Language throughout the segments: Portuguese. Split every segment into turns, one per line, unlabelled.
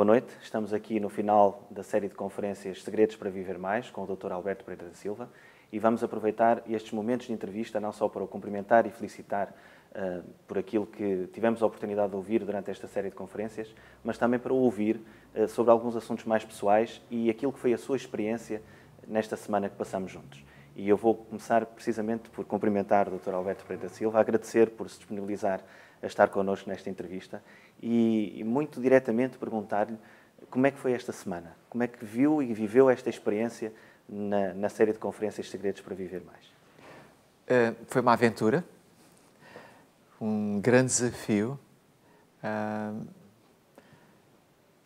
noite. Estamos aqui no final da série de conferências Segredos para Viver Mais, com o Dr. Alberto Pereira da Silva, e vamos aproveitar estes momentos de entrevista não só para o cumprimentar e felicitar por aquilo que tivemos a oportunidade de ouvir durante esta série de conferências, mas também para o ouvir sobre alguns assuntos mais pessoais e aquilo que foi a sua experiência nesta semana que passamos juntos. E eu vou começar precisamente por cumprimentar o Dr. Alberto Pereira da Silva, agradecer por se disponibilizar a estar connosco nesta entrevista e muito diretamente perguntar-lhe como é que foi esta semana, como é que viu e viveu esta experiência na série de conferências Segredos para Viver Mais.
Foi uma aventura, um grande desafio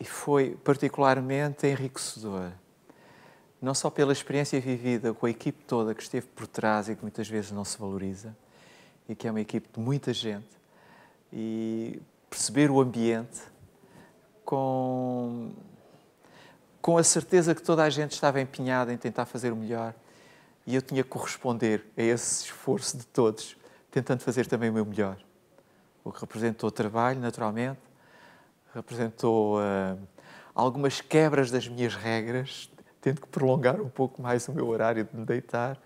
e foi particularmente enriquecedor. Não só pela experiência vivida com a equipe toda que esteve por trás e que muitas vezes não se valoriza, e que é uma equipe de muita gente, e perceber o ambiente com a certeza que toda a gente estava empenhada em tentar fazer o melhor, e eu tinha que corresponder a esse esforço de todos, tentando fazer também o meu melhor. O que representou trabalho, naturalmente, representou algumas quebras das minhas regras, tendo que prolongar um pouco mais o meu horário de me deitar,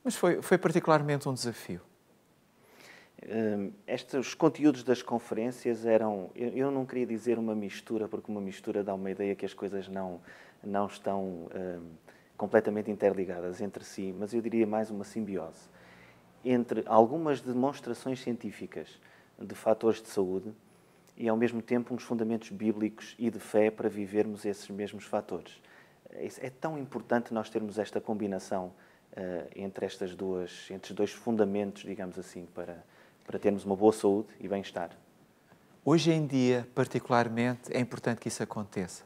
mas foi particularmente um desafio.
Estes conteúdos das conferências eram, eu não queria dizer uma mistura, porque uma mistura dá uma ideia que as coisas não estão completamente interligadas entre si, mas eu diria mais uma simbiose entre algumas demonstrações científicas de fatores de saúde e, ao mesmo tempo, uns fundamentos bíblicos e de fé para vivermos esses mesmos fatores. É tão importante nós termos esta combinação entre estes dois fundamentos, digamos assim, para termos uma boa saúde e bem-estar.
Hoje em dia, particularmente, é importante que isso aconteça,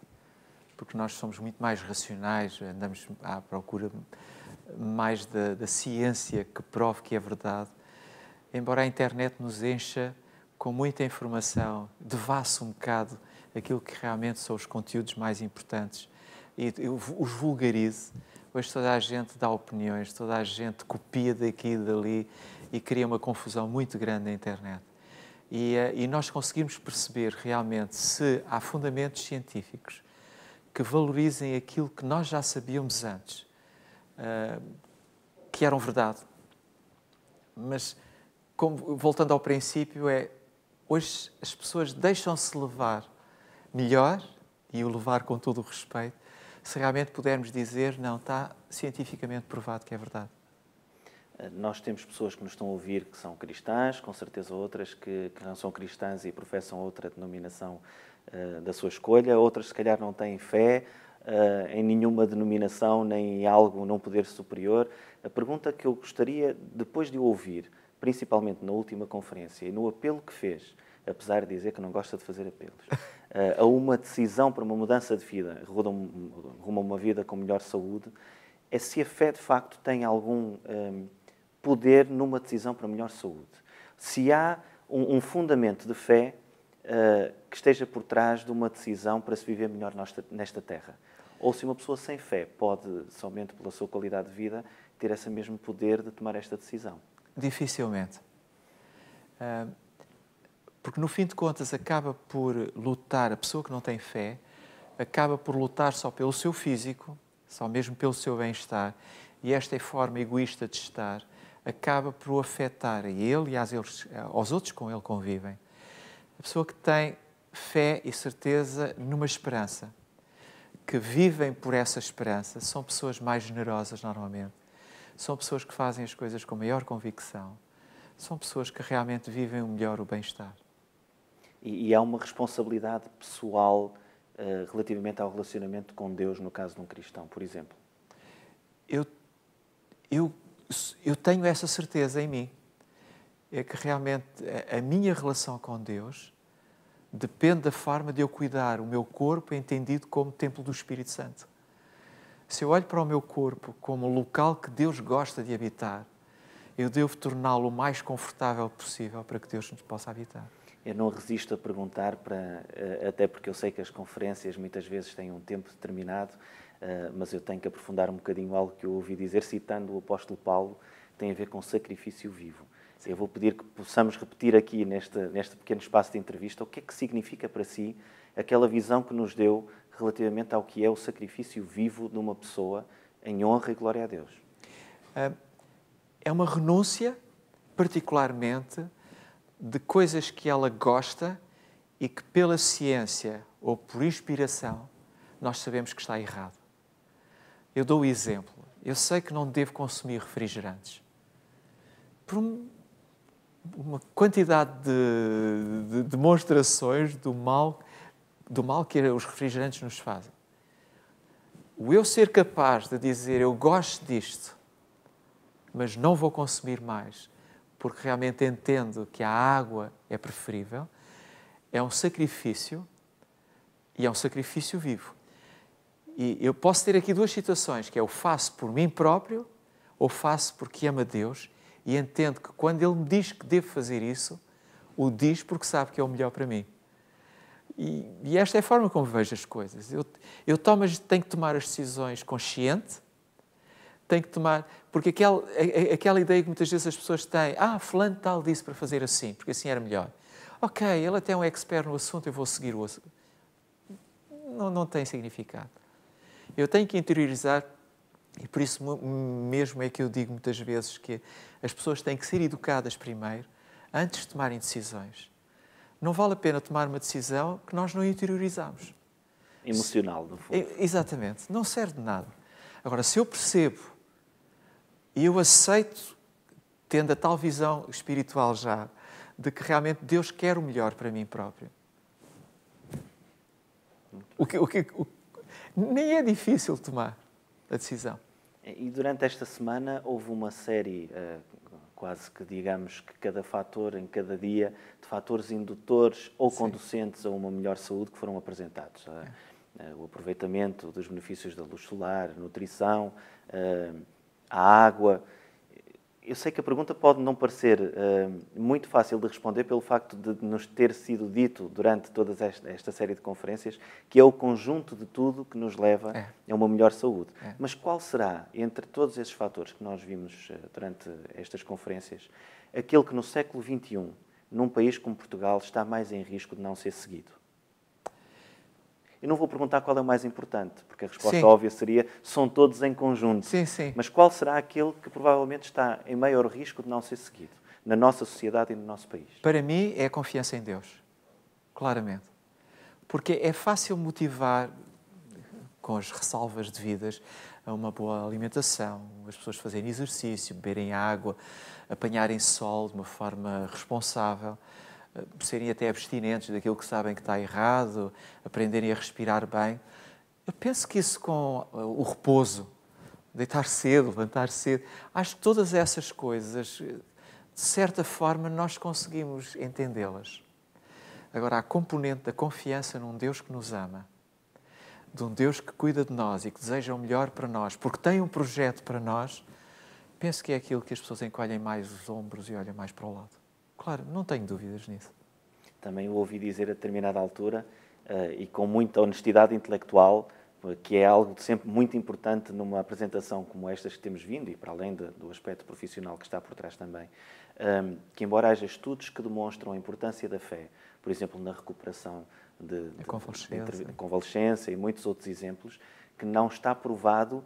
porque nós somos muito mais racionais, andamos à procura mais da ciência que prove que é verdade, embora a internet nos encha com muita informação, devasse um bocado aquilo que realmente são os conteúdos mais importantes e os vulgarize. Hoje toda a gente dá opiniões, toda a gente copia daqui e dali e cria uma confusão muito grande na internet. E nós conseguimos perceber realmente se há fundamentos científicos que valorizem aquilo que nós já sabíamos antes, que eram verdade. Mas, voltando ao princípio, hoje as pessoas deixam-se levar melhor, e o levar com todo o respeito, se realmente pudermos dizer, não, está cientificamente provado que é verdade.
Nós temos pessoas que nos estão a ouvir que são cristãs, com certeza outras que não são cristãs e professam outra denominação da sua escolha, outras se calhar não têm fé em nenhuma denominação, nem em algo, num poder superior. A pergunta que eu gostaria, depois de o ouvir, principalmente na última conferência e no apelo que fez, apesar de dizer que não gosta de fazer apelos, a uma decisão para uma mudança de vida, rumo a uma vida com melhor saúde, é se a fé de facto tem algum poder numa decisão para melhor saúde. Se há um fundamento de fé que esteja por trás de uma decisão para se viver melhor nesta terra. Ou se uma pessoa sem fé pode, somente pela sua qualidade de vida, ter esse mesmo poder de tomar esta decisão.
Dificilmente. Porque, no fim de contas, acaba por lutar, a pessoa que não tem fé, acaba por lutar só pelo seu físico, só mesmo pelo seu bem-estar, e esta forma egoísta de estar acaba por o afetar a ele e aos outros com ele convivem. A pessoa que tem fé e certeza numa esperança, que vivem por essa esperança, são pessoas mais generosas normalmente, são pessoas que fazem as coisas com maior convicção, são pessoas que realmente vivem o melhor, o bem-estar.
E há uma responsabilidade pessoal relativamente ao relacionamento com Deus, no caso de um cristão, por exemplo?
Eu tenho essa certeza em mim. É que realmente a minha relação com Deus depende da forma de eu cuidar o meu corpo entendido como templo do Espírito Santo. Se eu olho para o meu corpo como local que Deus gosta de habitar, eu devo torná-lo o mais confortável possível para que Deus nos possa habitar.
Eu não resisto a perguntar, até porque eu sei que as conferências muitas vezes têm um tempo determinado, mas eu tenho que aprofundar um bocadinho algo que eu ouvi dizer, citando o apóstolo Paulo, tem a ver com sacrifício vivo. Sim. Eu vou pedir que possamos repetir aqui, neste pequeno espaço de entrevista, o que é que significa para si aquela visão que nos deu relativamente ao que é o sacrifício vivo de uma pessoa em honra e glória a Deus.
É uma renúncia, particularmente, de coisas que ela gosta e que pela ciência ou por inspiração nós sabemos que está errado. Eu dou o exemplo. Eu sei que não devo consumir refrigerantes. Por uma quantidade de demonstrações do mal que os refrigerantes nos fazem. O eu ser capaz de dizer eu gosto disto, mas não vou consumir mais, porque realmente entendo que a água é preferível, é um sacrifício e é um sacrifício vivo. E eu posso ter aqui duas situações, que é o faço por mim próprio ou faço porque amo a Deus e entendo que quando Ele me diz que devo fazer isso, o diz porque sabe que é o melhor para mim. E esta é a forma como vejo as coisas. Tenho que tomar as decisões consciente, tenho que tomar... Porque aquela ideia que muitas vezes as pessoas têm, fulano tal disse para fazer assim, porque assim era melhor. Ok, ele até é um expert no assunto, eu vou seguir o assunto. Não tem significado. Eu tenho que interiorizar, e por isso mesmo é que eu digo muitas vezes que as pessoas têm que ser educadas primeiro, antes de tomarem decisões. Não vale a pena tomar uma decisão que nós não interiorizamos.
Emocional, no fundo.
Exatamente. Não serve de nada. Agora, se eu percebo e eu aceito, tendo a tal visão espiritual já, de que realmente Deus quer o melhor para mim próprio. Nem é difícil tomar a decisão.
E durante esta semana houve uma série, quase que digamos que cada fator em cada dia, de fatores indutores ou conducentes a uma melhor saúde que foram apresentados. O aproveitamento dos benefícios da luz solar, a nutrição, a água. Eu sei que a pergunta pode não parecer muito fácil de responder pelo facto de nos ter sido dito durante toda esta série de conferências que é o conjunto de tudo que nos leva a uma melhor saúde. Mas qual será, entre todos esses fatores que nós vimos durante estas conferências, aquele que no século XXI, num país como Portugal, está mais em risco de não ser seguido? Eu não vou perguntar qual é o mais importante, porque a resposta óbvia seria são todos em conjunto.
Sim, sim.
Mas qual será aquele que provavelmente está em maior risco de não ser seguido na nossa sociedade e no nosso país?
Para mim é a confiança em Deus, claramente. Porque é fácil motivar, com as ressalvas devidas, a uma boa alimentação, as pessoas fazerem exercício, beberem água, apanharem sol de uma forma responsável, serem até abstinentes daquilo que sabem que está errado, aprenderem a respirar bem. Eu penso que isso com o repouso, deitar cedo, levantar cedo, acho que todas essas coisas, de certa forma, nós conseguimos entendê-las. Agora, a componente da confiança num Deus que nos ama, de um Deus que cuida de nós e que deseja o melhor para nós, porque tem um projeto para nós, penso que é aquilo que as pessoas encolhem mais os ombros e olham mais para o lado. Claro, não tenho dúvidas nisso.
Também o ouvi dizer a determinada altura, e com muita honestidade intelectual, que é algo sempre muito importante numa apresentação como estas que temos vindo, e para além do aspecto profissional que está por trás também, que embora haja estudos que demonstram a importância da fé, por exemplo, na recuperação de convalescência e muitos outros exemplos, que não está provado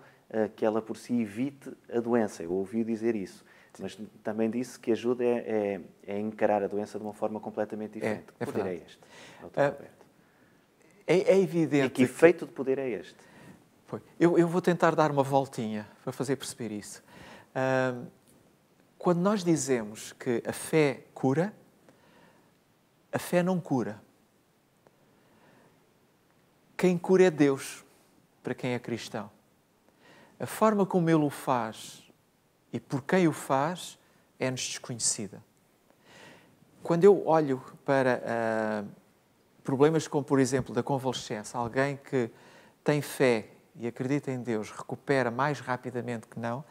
que ela por si evite a doença. Eu ouvi dizer isso. Mas também disse que ajuda a encarar a doença de uma forma completamente diferente. Que poder é este, Dr. Roberto?
É evidente.
E que efeito de poder é este?
Eu vou tentar dar uma voltinha para fazer perceber isso. Quando nós dizemos que a fé cura, a fé não cura. Quem cura é Deus, para quem é cristão. A forma como Ele o faz e por quem o faz é-nos desconhecida. Quando eu olho para problemas como, por exemplo, da convalescença, alguém que tem fé e acredita em Deus recupera mais rapidamente que não,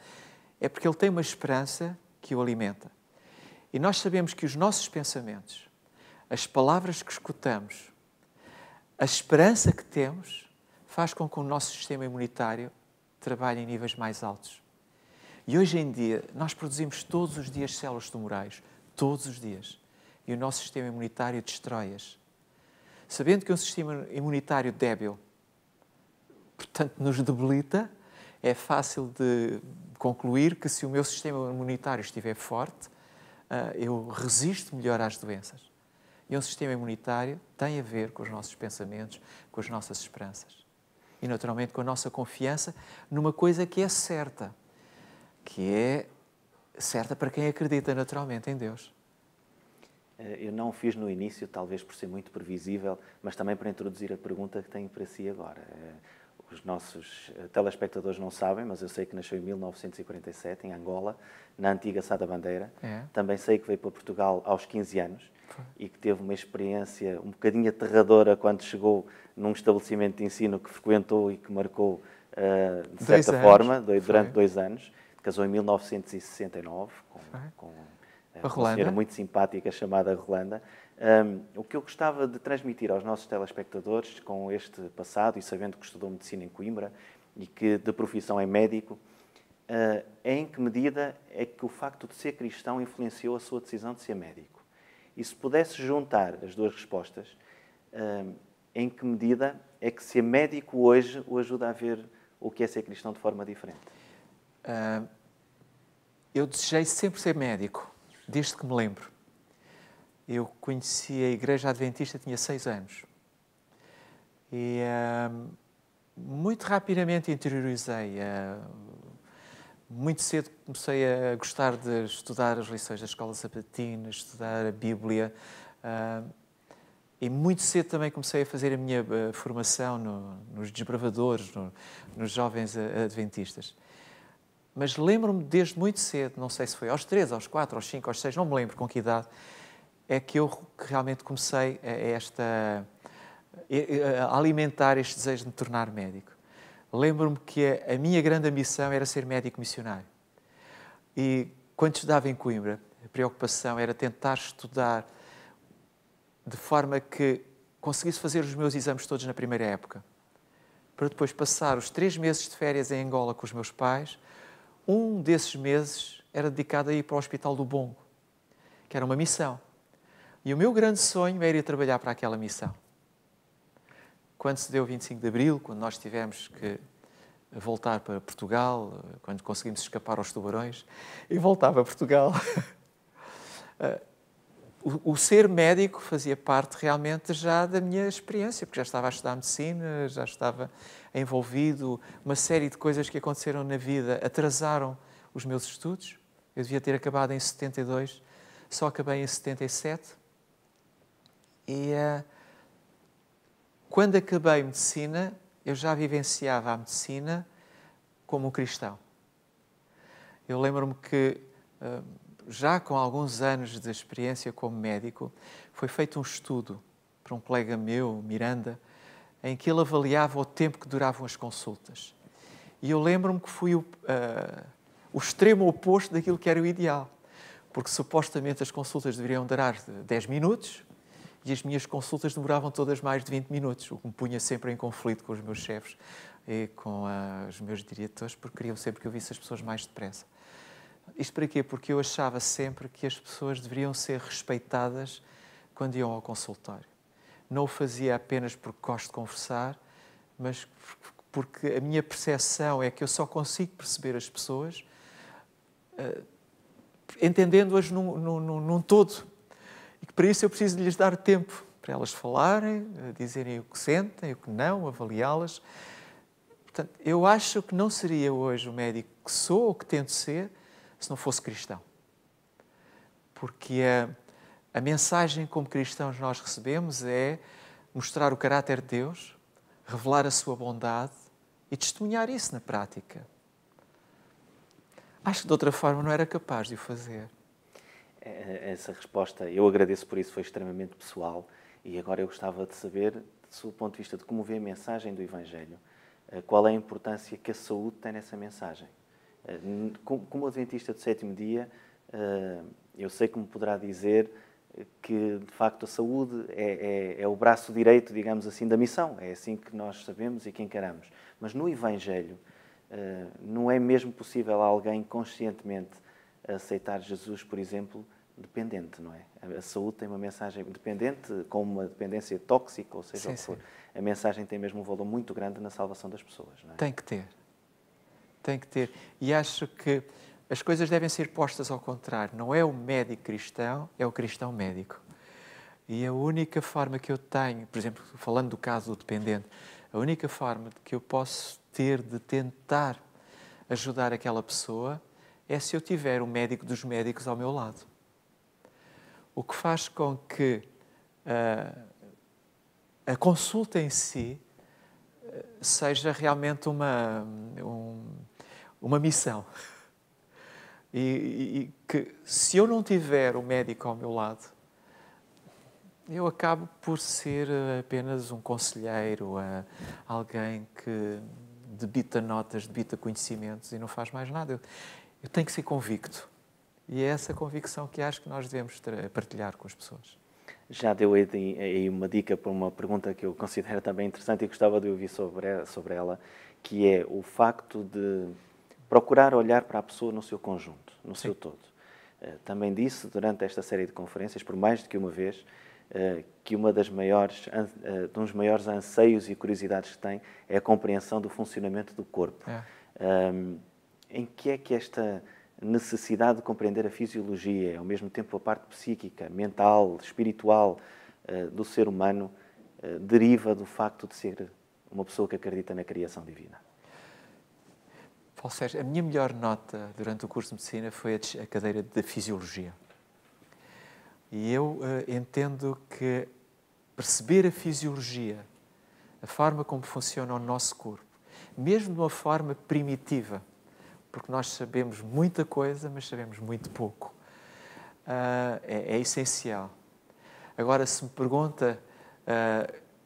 é porque ele tem uma esperança que o alimenta. E nós sabemos que os nossos pensamentos, as palavras que escutamos, a esperança que temos, faz com que o nosso sistema imunitário trabalhe em níveis mais altos. E hoje em dia, nós produzimos todos os dias células tumorais, todos os dias. E o nosso sistema imunitário destrói-as. Sabendo que um sistema imunitário débil, portanto, nos debilita, é fácil de concluir que se o meu sistema imunitário estiver forte, eu resisto melhor às doenças. E um sistema imunitário tem a ver com os nossos pensamentos, com as nossas esperanças. E, naturalmente, com a nossa confiança numa coisa que é certa para quem acredita naturalmente em Deus.
Eu não o fiz no início, talvez por ser muito previsível, mas também para introduzir a pergunta que tenho para si agora. Os nossos telespectadores não sabem, mas eu sei que nasceu em 1947, em Angola, na antiga Sá da Bandeira. Também sei que veio para Portugal aos 15 anos e que teve uma experiência um bocadinho aterradora quando chegou num estabelecimento de ensino que frequentou e que marcou, de certa forma, durante 2 anos. Casou em 1969 com uma senhora muito simpática chamada Rolanda. O que eu gostava de transmitir aos nossos telespectadores, com este passado e sabendo que estudou medicina em Coimbra e que de profissão é médico, é em que medida é que o facto de ser cristão influenciou a sua decisão de ser médico? E se pudesse juntar as duas respostas, em que medida é que ser médico hoje o ajuda a ver o que é ser cristão de forma diferente?
Eu desejei sempre ser médico, desde que me lembro. Eu conheci a Igreja Adventista, tinha 6 anos. E muito rapidamente interiorizei. Muito cedo comecei a gostar de estudar as lições da escola sabatina, estudar a Bíblia. E muito cedo também comecei a fazer a minha formação nos desbravadores, nos jovens adventistas. Mas lembro-me desde muito cedo, não sei se foi aos 3, aos 4, aos 5, aos 6, não me lembro com que idade, é que eu realmente comecei a alimentar este desejo de me tornar médico. Lembro-me que a minha grande ambição era ser médico missionário. E quando estudava em Coimbra, a preocupação era tentar estudar de forma que conseguisse fazer os meus exames todos na primeira época, para depois passar os 3 meses de férias em Angola com os meus pais. Um desses meses era dedicado a ir para o Hospital do Bongo, que era uma missão. E o meu grande sonho era ir trabalhar para aquela missão. Quando se deu o 25 de Abril, quando nós tivemos que voltar para Portugal, quando conseguimos escapar aos tubarões, e voltar para Portugal, o ser médico fazia parte realmente já da minha experiência, porque já estava a estudar medicina, já estava envolvido. Uma série de coisas que aconteceram na vida atrasaram os meus estudos. Eu devia ter acabado em 72, só acabei em 77. E quando acabei medicina, eu já vivenciava a medicina como um cristão. Eu lembro-me que, já com alguns anos de experiência como médico, foi feito um estudo por um colega meu, Miranda, em que ele avaliava o tempo que duravam as consultas. E eu lembro-me que fui o extremo oposto daquilo que era o ideal, porque supostamente as consultas deveriam durar 10 minutos e as minhas consultas demoravam todas mais de 20 minutos, o que me punha sempre em conflito com os meus chefes e com os meus diretores, porque queriam sempre que eu visse as pessoas mais depressa. Isto para quê? Porque eu achava sempre que as pessoas deveriam ser respeitadas quando iam ao consultório. Não o fazia apenas porque gosto de conversar, mas porque a minha percepção é que eu só consigo perceber as pessoas entendendo-as num todo. E que para isso eu preciso de lhes dar tempo para elas falarem, dizerem o que sentem, o que não, avaliá-las. Portanto, eu acho que não seria hoje o médico que sou ou que tento ser se não fosse cristão. Porque a mensagem como cristãos nós recebemos é mostrar o caráter de Deus, revelar a sua bondade e testemunhar isso na prática. Acho que de outra forma não era capaz de o fazer.
Essa resposta, eu agradeço por isso, foi extremamente pessoal e agora eu gostava de saber, do seu ponto de vista, de como vê a mensagem do Evangelho, qual é a importância que a saúde tem nessa mensagem. Como adventista do 7º dia, eu sei que me poderá dizer que, de facto, a saúde é o braço direito, digamos assim, da missão. É assim que nós sabemos e que encaramos. Mas no Evangelho, não é mesmo possível alguém conscientemente aceitar Jesus, por exemplo, dependente, não é? A saúde tem uma mensagem dependente, com uma dependência tóxica, ou seja,
Sim,
o que for.
sim.
A mensagem tem mesmo um valor muito grande na salvação das pessoas, não é?
Tem que ter. Tem que ter. E acho que as coisas devem ser postas ao contrário. Não é o médico cristão, é o cristão médico. E a única forma que eu tenho, por exemplo, falando do caso do dependente, a única forma que eu posso ter de tentar ajudar aquela pessoa é se eu tiver o médico dos médicos ao meu lado. O que faz com que a consulta em si seja realmente uma missão. E que, se eu não tiver o médico ao meu lado, eu acabo por ser apenas um conselheiro, alguém que debita notas, debita conhecimentos e não faz mais nada. Eu tenho que ser convicto. E é essa convicção que acho que nós devemos partilhar com as pessoas.
Já deu aí uma dica para uma pergunta que eu considero também interessante e gostava de ouvir sobre ela, que é o facto de procurar olhar para a pessoa no seu conjunto, no seu todo. Também disse durante esta série de conferências, por mais de que uma vez, que um dos maiores anseios e curiosidades que tem é a compreensão do funcionamento do corpo. Em que é que esta necessidade de compreender a fisiologia, ao mesmo tempo a parte psíquica, mental, espiritual do ser humano, deriva do facto de ser uma pessoa que acredita na criação divina?
Paulo Sérgio, a minha melhor nota durante o curso de Medicina foi a cadeira de Fisiologia. E eu entendo que perceber a fisiologia, a forma como funciona o nosso corpo, mesmo de uma forma primitiva, porque nós sabemos muita coisa, mas sabemos muito pouco, é essencial. Agora, se me pergunta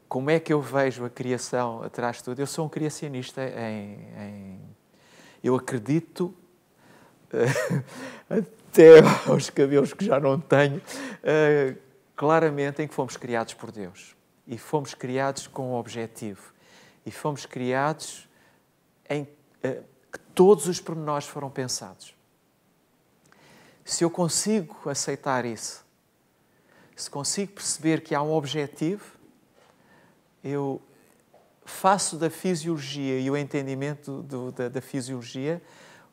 como é que eu vejo a criação atrás de tudo, eu sou um criacionista eu acredito, até aos cabelos que já não tenho, claramente em que fomos criados por Deus. E fomos criados com um objetivo. E fomos criados em que todos os pormenores foram pensados. Se eu consigo aceitar isso, se consigo perceber que há um objetivo, eu faço da fisiologia e o entendimento da fisiologia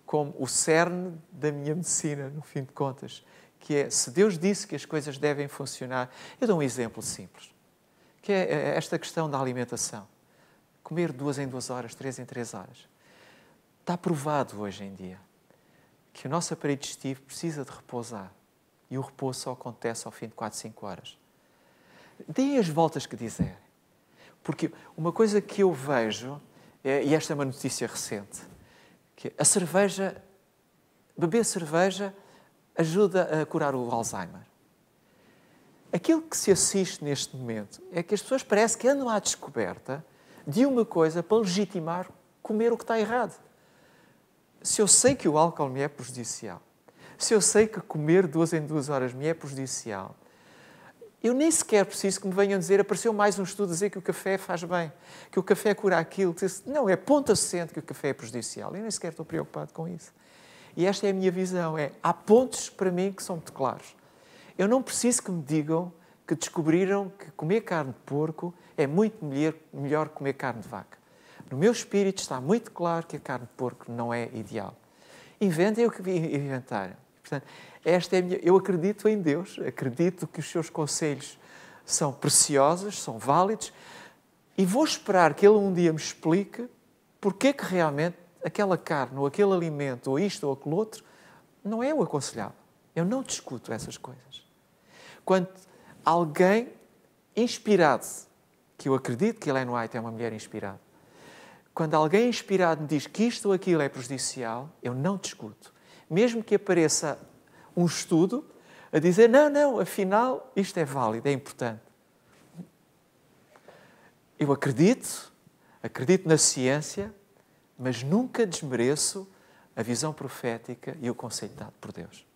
como o cerne da minha medicina, no fim de contas. Que é, se Deus disse que as coisas devem funcionar... Eu dou um exemplo simples, que é esta questão da alimentação. Comer 2 em 2 horas, 3 em 3 horas. Está provado hoje em dia que o nosso aparelho digestivo precisa de repousar. E o repouso só acontece ao fim de 4, 5 horas. Deem as voltas que disserem. Porque uma coisa que eu vejo, e esta é uma notícia recente, que a cerveja, beber cerveja ajuda a curar o Alzheimer. Aquilo que se assiste neste momento é que as pessoas parece que andam à descoberta de uma coisa para legitimar comer o que está errado. Se eu sei que o álcool me é prejudicial, se eu sei que comer 2 em 2 horas me é prejudicial, eu nem sequer preciso que me venham dizer, apareceu mais um estudo a dizer que o café faz bem, que o café cura aquilo. Não, é ponto assente que o café é prejudicial. Eu nem sequer estou preocupado com isso. E esta é a minha visão. Há pontos para mim que são muito claros. Eu não preciso que me digam que descobriram que comer carne de porco é muito melhor que comer carne de vaca. No meu espírito está muito claro que a carne de porco não é ideal. Inventem o que inventarem. Portanto, eu acredito em Deus, acredito que os seus conselhos são preciosos, são válidos, e vou esperar que Ele um dia me explique porque é que realmente aquela carne, ou aquele alimento, ou isto ou aquele outro, não é o aconselhável. Eu não discuto essas coisas. Quando alguém inspirado, que eu acredito que Ellen White é uma mulher inspirada, quando alguém inspirado me diz que isto ou aquilo é prejudicial, eu não discuto. Mesmo que apareça um estudo a dizer, não, afinal, isto é válido, é importante. Eu acredito na ciência, mas nunca desmereço a visão profética e o conselho dado por Deus.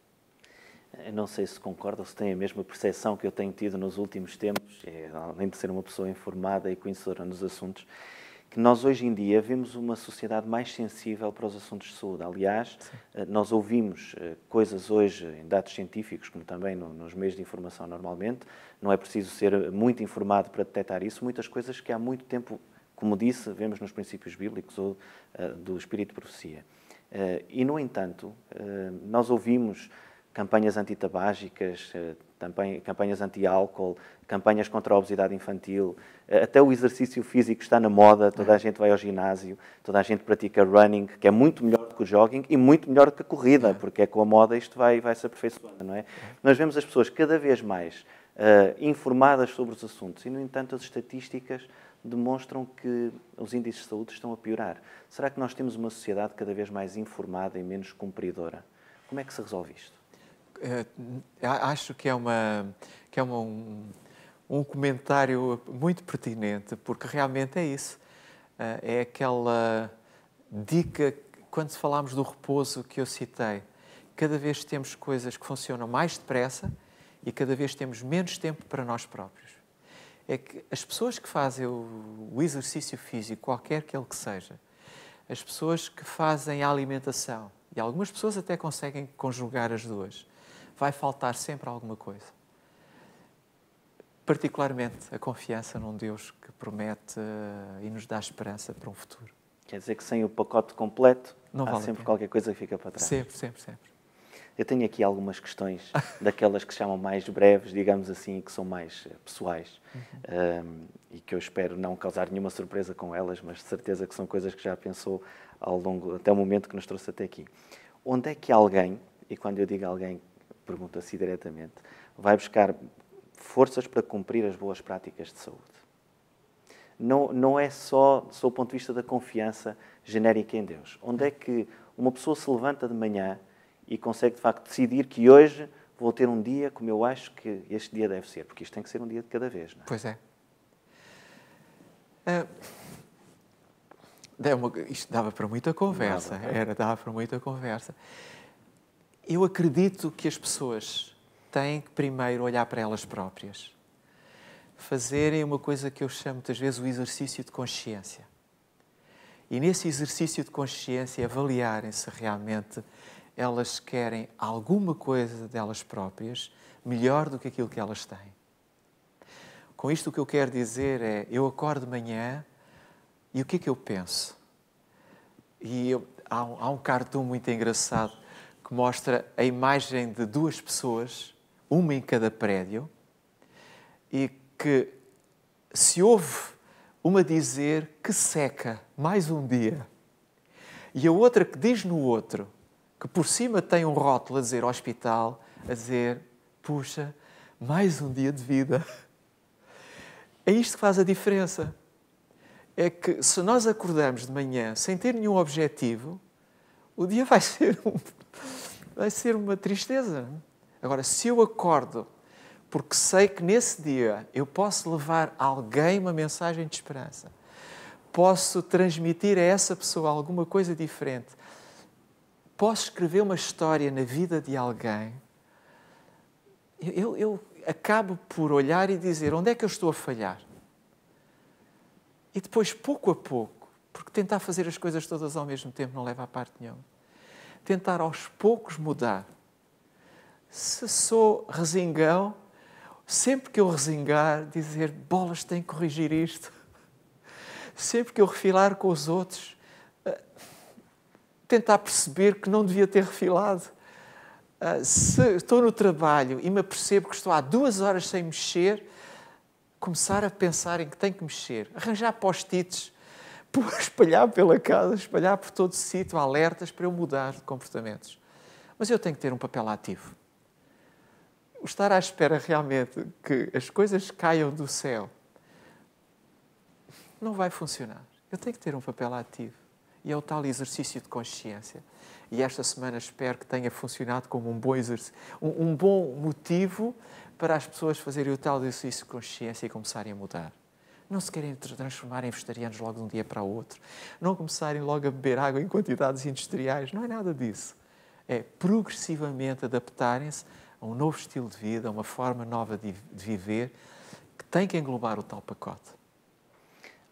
Eu não sei se concorda ou se tem a mesma percepção que eu tenho tido nos últimos tempos, além de ser uma pessoa informada e conhecedora nos assuntos, que nós hoje em dia vemos uma sociedade mais sensível para os assuntos de saúde. Aliás, nós ouvimos coisas hoje em dados científicos, como também nos meios de informação normalmente, não é preciso ser muito informado para detectar isso, muitas coisas que há muito tempo, como disse, vemos nos princípios bíblicos ou do Espírito de Profecia. E, no entanto, nós ouvimos campanhas antitabágicas, também campanhas anti-álcool, campanhas contra a obesidade infantil, até o exercício físico está na moda, toda a gente vai ao ginásio, toda a gente pratica running, que é muito melhor do que o jogging e muito melhor do que a corrida, porque é com a moda isto vai se aperfeiçoando, não é? Nós vemos as pessoas cada vez mais informadas sobre os assuntos e, no entanto, as estatísticas demonstram que os índices de saúde estão a piorar. Será que nós temos uma sociedade cada vez mais informada e menos cumpridora? Como é que se resolve isto?
Acho que é um comentário muito pertinente, porque realmente é isso. É aquela dica, quando falámos do repouso que eu citei, cada vez temos coisas que funcionam mais depressa e cada vez temos menos tempo para nós próprios. É que as pessoas que fazem o exercício físico, qualquer que ele que seja, as pessoas que fazem a alimentação, e algumas pessoas até conseguem conjugar as duas, vai faltar sempre alguma coisa. Particularmente a confiança num Deus que promete e nos dá esperança para um futuro.
Quer dizer que sem o pacote completo,
não
há
vale
sempre qualquer coisa que fica para trás.
Sempre, sempre, sempre.
Eu tenho aqui algumas questões, daquelas que se chamam mais breves, digamos assim, que são mais pessoais, e que eu espero não causar nenhuma surpresa com elas, mas de certeza que são coisas que já pensou ao longo, até o momento que nos trouxe até aqui. Onde é que alguém, e quando eu digo alguém, pergunto assim diretamente, vai buscar forças para cumprir as boas práticas de saúde? Não é só do ponto de vista da confiança genérica em Deus. Onde é que uma pessoa se levanta de manhã e consegue, de facto, decidir que hoje vou ter um dia como eu acho que este dia deve ser? Porque isto tem que ser um dia de cada vez, não é?
Pois é. Isto dava para muita conversa. Dava para muita conversa. Eu acredito que as pessoas têm que primeiro olhar para elas próprias. Fazerem uma coisa que eu chamo muitas vezes o exercício de consciência. E nesse exercício de consciência avaliarem se realmente elas querem alguma coisa delas próprias melhor do que aquilo que elas têm. Com isto o que eu quero dizer é, eu acordo de manhã e o que é que eu penso? Há um cartoon muito engraçado que mostra a imagem de duas pessoas, uma em cada prédio, e que se ouve uma dizer que seca, mais um dia, e a outra que diz no outro, que por cima tem um rótulo a dizer hospital, a dizer, puxa, mais um dia de vida. É isto que faz a diferença. É que se nós acordamos de manhã sem ter nenhum objetivo, o dia vai ser uma tristeza. Agora, se eu acordo porque sei que nesse dia eu posso levar a alguém uma mensagem de esperança, posso transmitir a essa pessoa alguma coisa diferente, posso escrever uma história na vida de alguém, eu acabo por olhar e dizer onde é que eu estou a falhar. E depois, pouco a pouco, porque tentar fazer as coisas todas ao mesmo tempo não leva a parte nenhuma, tentar aos poucos mudar. Se sou resingão, sempre que eu resingar, dizer, bolas, tenho que corrigir isto. Sempre que eu refilar com os outros, tentar perceber que não devia ter refilado. Se estou no trabalho e me apercebo que estou há 2 horas sem mexer, começar a pensar em que tenho que mexer. Arranjar post-its, espalhar pela casa, espalhar por todo o sítio, alertas para eu mudar de comportamentos. Mas eu tenho que ter um papel ativo. O estar à espera realmente que as coisas caiam do céu não vai funcionar. Eu tenho que ter um papel ativo. E é o tal exercício de consciência. E esta semana espero que tenha funcionado como um bom exercício, um bom motivo para as pessoas fazerem o tal exercício de consciência e começarem a mudar. Não se querem transformar em vegetarianos logo de um dia para o outro. Não começarem logo a beber água em quantidades industriais. Não é nada disso. É progressivamente adaptarem-se a um novo estilo de vida, a uma forma nova de viver, que tem que englobar o tal pacote.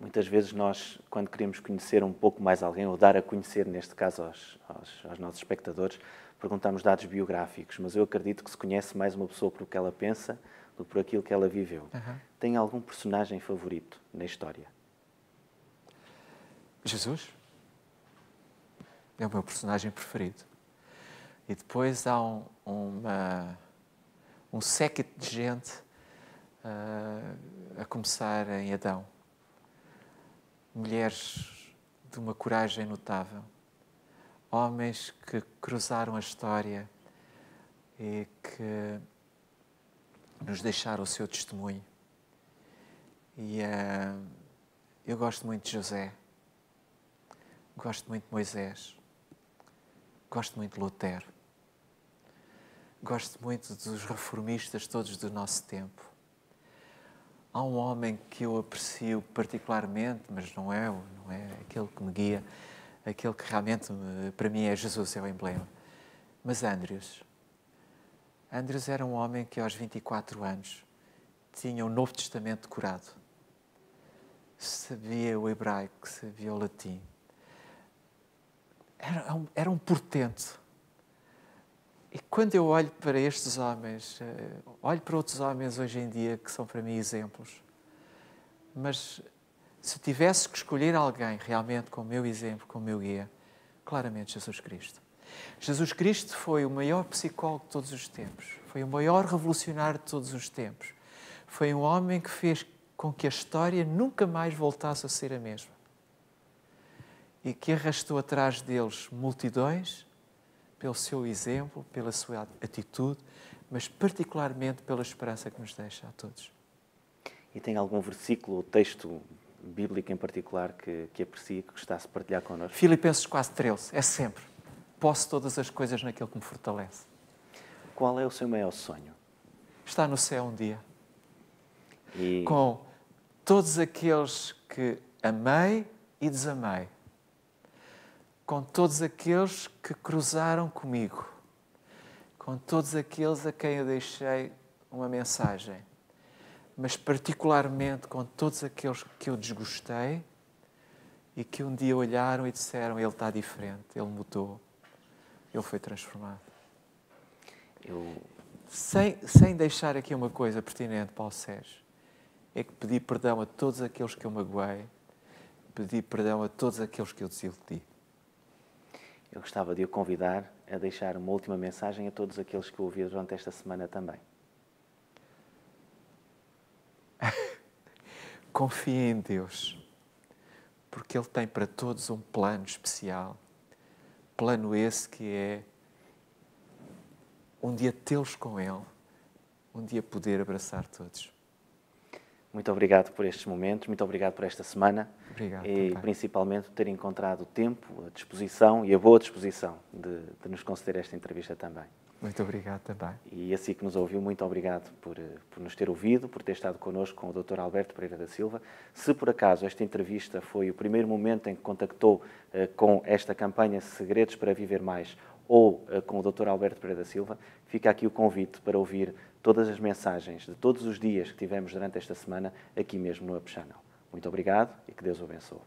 Muitas vezes nós, quando queremos conhecer um pouco mais alguém, ou dar a conhecer, neste caso, aos nossos espectadores, perguntamos dados biográficos, mas eu acredito que se conhece mais uma pessoa por o que ela pensa do que por aquilo que ela viveu. Tem algum personagem favorito na história?
Jesus é o meu personagem preferido. E depois há um séquito de gente a começar em Adão. Mulheres de uma coragem notável. Homens que cruzaram a história e que nos deixaram o seu testemunho. E eu gosto muito de José. Gosto muito de Moisés. Gosto muito de Lutero. Gosto muito dos reformistas todos do nosso tempo. Há um homem que eu aprecio particularmente, mas não é aquele que me guia, aquele que realmente, para mim, é Jesus, é o emblema. Mas Andrews era um homem que aos 24 anos tinha o Novo Testamento decorado. Sabia o hebraico, sabia o latim. Era um portento. E quando eu olho para estes homens, olho para outros homens hoje em dia que são para mim exemplos, mas se tivesse que escolher alguém realmente como meu exemplo, como meu guia, claramente Jesus Cristo. Jesus Cristo foi o maior psicólogo de todos os tempos, foi o maior revolucionário de todos os tempos, foi um homem que fez com que a história nunca mais voltasse a ser a mesma e que arrastou atrás deles multidões pelo seu exemplo, pela sua atitude, mas particularmente pela esperança que nos deixa a todos.
E tem algum versículo ou texto bíblico em particular que aprecie, que gostasse de partilhar connosco?
Filipenses 4:13, é sempre. Posso todas as coisas naquele que me fortalece.
Qual é o seu maior sonho?
Está no céu um dia.
E
Com todos aqueles que amei e desamei. Com todos aqueles que cruzaram comigo, com todos aqueles a quem eu deixei uma mensagem, mas particularmente com todos aqueles que eu desgostei e que um dia olharam e disseram: ele está diferente, ele mudou, ele foi transformado. Sem deixar aqui uma coisa pertinente, Paulo Sérgio, é que pedi perdão a todos aqueles que eu magoei, pedi perdão a todos aqueles que eu desiludi.
Eu gostava de o convidar a deixar uma última mensagem a todos aqueles que eu ouvi durante esta semana também.
Confiem em Deus, porque Ele tem para todos um plano especial. Plano esse que é um dia tê-los com Ele, um dia poder abraçar todos.
Muito obrigado por estes momentos, muito obrigado por esta semana.
Obrigado,
e
também.
principalmente por ter encontrado o tempo, a disposição e a boa disposição de nos conceder esta entrevista também.
Muito obrigado também.
E assim que nos ouviu, muito obrigado por nos ter ouvido, por ter estado connosco com o Dr. Alberto Pereira da Silva. Se por acaso esta entrevista foi o primeiro momento em que contactou com esta campanha Segredos para Viver Mais ou com o Dr. Alberto Pereira da Silva, fica aqui o convite para ouvir todas as mensagens de todos os dias que tivemos durante esta semana aqui mesmo no Up Channel. Muito obrigado e que Deus o abençoe.